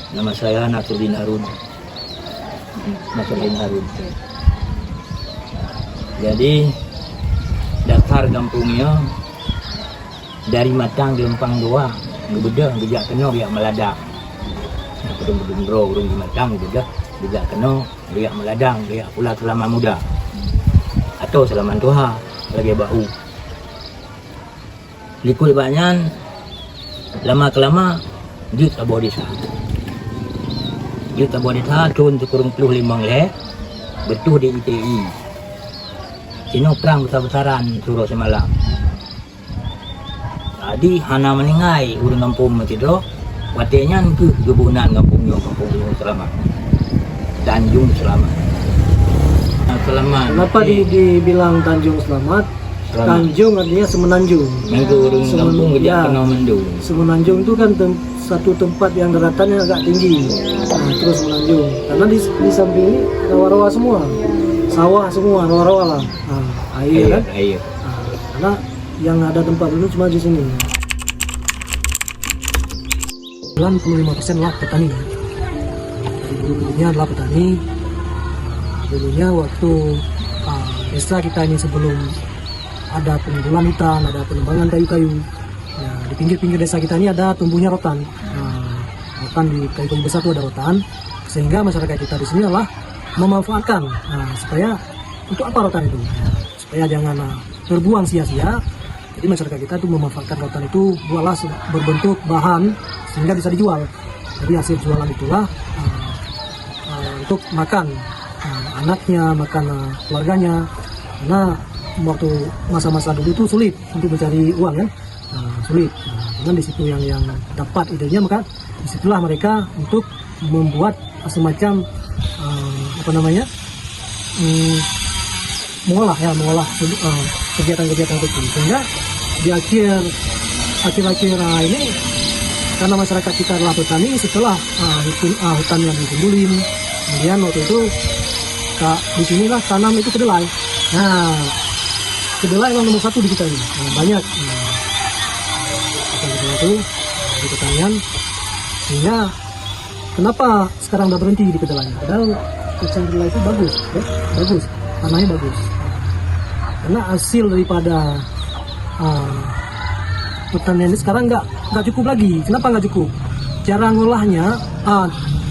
Nama saya Nasruddin Harun. Nasruddin Harun. Jadi dasar kampungnya dari Matang di Lempang doa, ngebedah, bijak kena, biak meladak. Kedung-kedung di Matang, bijak kena, biak meladang, biak pula selama muda. Atau selama tua, lagi bau. Likul banyak, lama-kelama, jut abo desa. Jut abo desa, cun kurung 25 leh, betuh di ITI. Sino perang besar-besaran suruh semalam. Tadi hana meningai urang kampung matido, watenya ke gebunan kampung selamat. Tanjung Selamat. Selamat. Kenapa dibilang Tanjung Selamat? Tanjung artinya semenanjung. Minggu urang kampung gede kena mendung. Semenanjung itu kan satu tempat yang daratannya agak tinggi. Nah, terus semenanjung. Karena di samping ini rawa-rawa semua. Sawah semua, rawa-rawa lah. Nah, air kan? Air. Nah, karena yang ada tempat dulu cuma di sini. 95% lah petani. Dulunya adalah petani. Dulunya waktu desa kita ini sebelum ada pengumpulan hutan, ada penebangan kayu-kayu. Ya, di pinggir-pinggir desa kita ini ada tumbuhnya rotan. Nah, rotan di kayu-kayu besar itu ada rotan, sehingga masyarakat kita di sini adalah memanfaatkan. Nah, supaya untuk apa rotan itu? Supaya jangan terbuang sia-sia. Jadi masyarakat kita itu memanfaatkan rotan itu buatlah berbentuk bahan sehingga bisa dijual. Jadi hasil jualan itulah untuk makan anaknya, makan keluarganya. Karena waktu masa-masa dulu itu sulit untuk mencari uang ya, sulit. Cuman di situ yang dapat idenya, maka disitulah mereka untuk membuat semacam mengolah kegiatan-kegiatan itu. Sehingga di akhir ini, karena masyarakat kita adalah petani, setelah hutan yang dikumpulin, kemudian waktu itu di sinilah tanam itu kedelai. Nah, kedelai yang nomor 1 di kita ini. Banyak kedelai itu di pertanian. Sehingga kenapa sekarang udah berhenti di kedelai? Padahal kedelai itu bagus, ya? Bagus, tanahnya bagus. Karena hasil daripada pertanian ini sekarang nggak cukup lagi. Kenapa nggak cukup? Cara ngolahnya,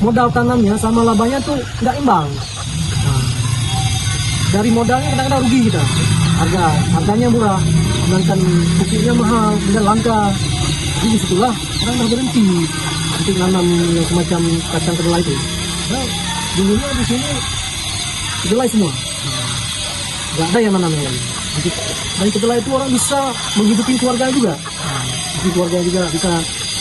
modal tanamnya sama labanya tuh nggak imbang. Dari modalnya kadang-kadang rugi kita. Harganya murah, sedangkan pupuknya mahal, dan langka. Jadi disitulah orang udah berhenti untuk nanam yang semacam kacang kedelai itu. Nah, dulunya di sini kedelai semua. Nggak ada yang nanam lagi. Dari kedelai itu orang bisa menghidupi keluarga juga. Jadi keluarga juga bisa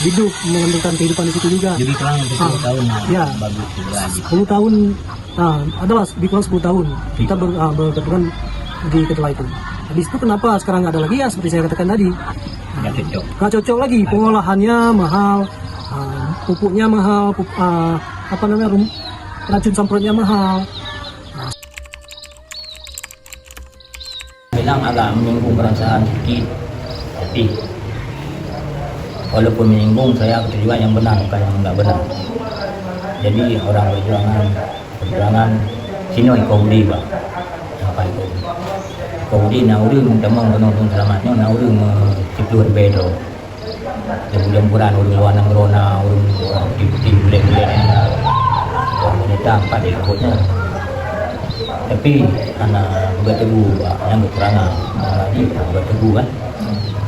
hidup, menentukan kehidupan di situ juga. Jadi kurang 10 tahun ya, bagus lagi. 10 tahun, adalah lebih kurang 10 tahun kita berketurunan di kedelai itu. Di situ kenapa sekarang nggak ada lagi, ya seperti saya katakan tadi, nggak cocok lagi, pengolahannya mahal, pupuknya mahal, racun semprotnya mahal. Bilang agak menyinggung perasaan sedikit, tapi walaupun menyinggung, saya juga yang benar, bukan yang nggak benar. Jadi orang perjuangan sini Kaudi bah, sampai Kaudi nauri mentemong penonton selamatnya nauri mencidluan bedo. Kemudian kurang urus luar nanggrona, urus di bulan-bulan orang wanita empat di kabutnya. Tapi anak bertebu yang kekurangan lagi bertebu kan,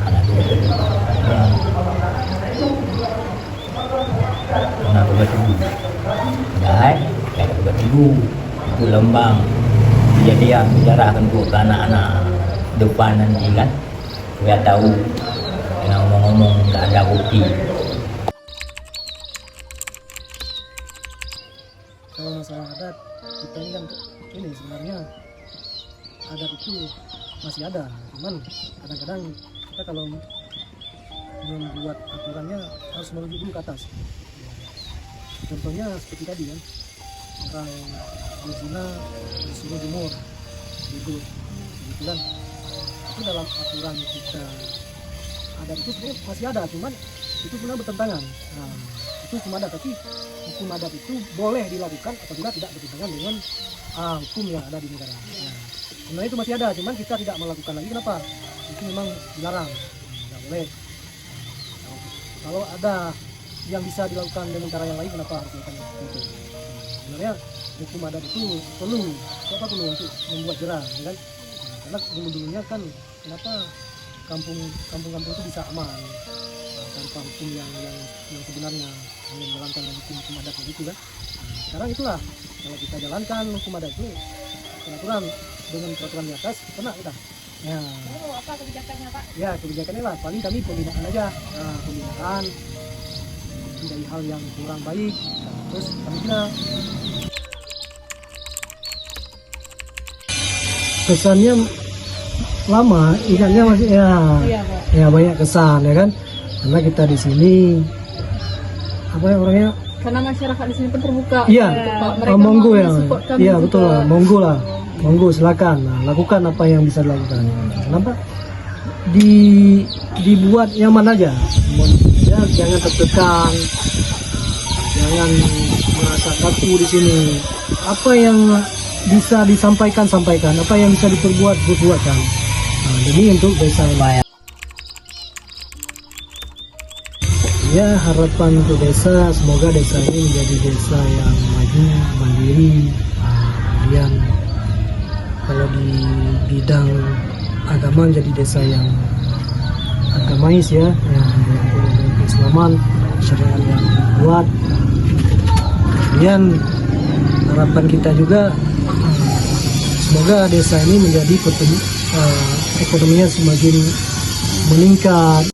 anak bertebu. Anak bertebu, dah, kayak bertebu, itu lembang kejadian sejarah kan untuk anak-anak depan nanti kan, biar tahu. Yang ngomong-ngomong nggak ada bukti. Kalau masalah adat, kita ini kan sebenarnya adat itu masih ada, cuman kadang-kadang kita kalau membuat aturannya harus merujuk dulu ke atas. Contohnya seperti tadi kan, orang berzina disuruh jemur, gitu kan. Itu dalam aturan kita adat itu sebenarnya masih ada, cuman itu sebenarnya bertentangan. Nah, itu hukum adat, tapi hukum adat itu boleh dilakukan apabila tidak bertentangan dengan hukum yang ada di negara. Nah, sebenarnya itu masih ada, cuman kita tidak melakukan lagi. Kenapa? Itu memang dilarang, nggak boleh. Kalau ada yang bisa dilakukan dengan cara yang lain, kenapa harus dilakukan itu? Sebenarnya hukum adat itu perlu untuk membuat jerah, ya kan? Karena dulunya kan kenapa kampung-kampung itu bisa aman tanpa hukum yang sebenarnya hanya menjalankan hukum adat begitu kan? Sekarang itulah kalau kita jalankan hukum adat itu peraturan dengan peraturan di atas kena kita. Ya. Apa kebijakannya Pak? Ya kebijakannya lah paling kami pembinaan aja, pembinaan dari hal yang kurang baik, terus kami bilang kesannya lama, ingatnya masih Iya, Pak. ya banyak kesan ya kan, karena kita di sini apa ya orangnya, Karena masyarakat di sini pun terbuka. iya Mereka monggo mau ya, support kami iya juga. betul lah, monggo silakan, lakukan apa yang bisa dilakukan. Kenapa dibuat nyaman aja, ya jangan tertekan, jangan merasa kaku di sini. Apa yang bisa disampaikan, apa yang bisa diperbuatkan. Demi untuk desa yang ya, harapan untuk desa, semoga desa ini menjadi desa yang maju, mandiri. Kemudian kalau di bidang agama menjadi desa yang agamais ya, yang keislaman, syariat yang kuat. Kemudian harapan kita juga semoga desa ini menjadi ekonominya semakin meningkat.